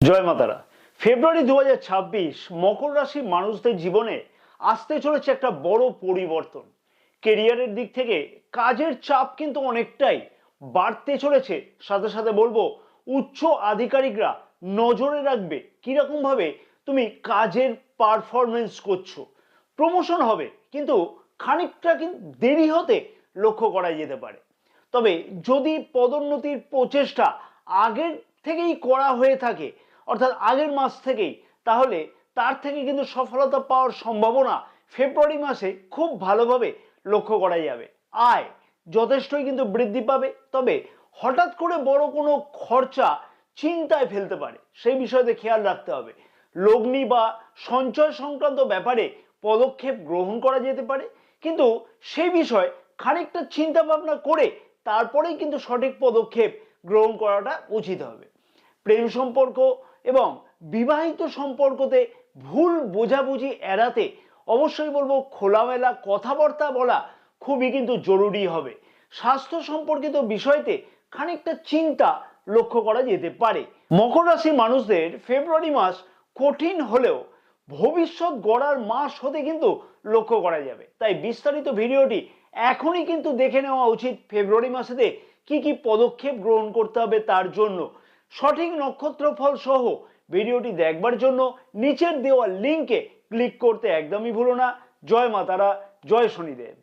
জয় মাতারা। ফেব্রুয়ারি 2026 মকর রাশির মানুষদের জীবনে আসতে চলেছে একটা বড় পরিবর্তন। কেরিয়ারের দিক থেকে কাজের চাপ কিন্তু অনেকটাই বাড়তে চলেছে। সাথে সাথে বলবো, উচ্চ আধিকারিকরা নজরে রাখবে কিরকম ভাবে তুমি কাজের পারফরমেন্স করছো। প্রমোশন হবে, কিন্তু খানিকটা কিন্তু দেরি হতে লক্ষ্য করা যেতে পারে। তবে যদি পদোন্নতির প্রচেষ্টা আগের থেকেই করা হয়ে থাকে, অর্থাৎ আগের মাস থেকেই, তাহলে তার থেকে কিন্তু সফলতা পাওয়ার সম্ভাবনা ফেব্রুয়ারি মাসে খুব ভালোভাবে লক্ষ্য করা যাবে। আয় যথেষ্টই কিন্তু বৃদ্ধি পাবে, তবে হঠাৎ করে বড় কোনো খরচা চিন্তায় ফেলতে পারে, সেই বিষয়তে খেয়াল রাখতে হবে। লগ্নি বা সঞ্চয় সংক্রান্ত ব্যাপারে পদক্ষেপ গ্রহণ করা যেতে পারে, কিন্তু সেই বিষয় খানিকটা চিন্তা ভাবনা করে তারপরেই কিন্তু সঠিক পদক্ষেপ গ্রহণ করাটা উচিত হবে। প্রেম সম্পর্ক এবং বিবাহিত সম্পর্কতে ভুল বোঝাবুঝি এড়াতে অবশ্যই বলবো খোলামেলা কথাবার্তা বলা খুবই কিন্তু জরুরি হবে। স্বাস্থ্য সম্পর্কিত বিষয়তে খানিকটা চিন্তা লক্ষ্য করা যেতে পারে। মকর রাশির মানুষদের ফেব্রুয়ারি মাস কঠিন হলেও ভবিষ্যৎ গড়ার মাস হতে কিন্তু লক্ষ্য করা যাবে। তাই বিস্তারিত ভিডিওটি এখনই কিন্তু দেখে নেওয়া উচিত। ফেব্রুয়ারি মাসেতে কি কি পদক্ষেপ গ্রহণ করতে হবে তার জন্য সঠিক নক্ষত্রফল সহ ভিডিওটি দেখবার জন্য নিচের দেওয়া লিঙ্কে ক্লিক করতে একদমই ভুলো না। জয় মাতারা, জয় শনিদেব।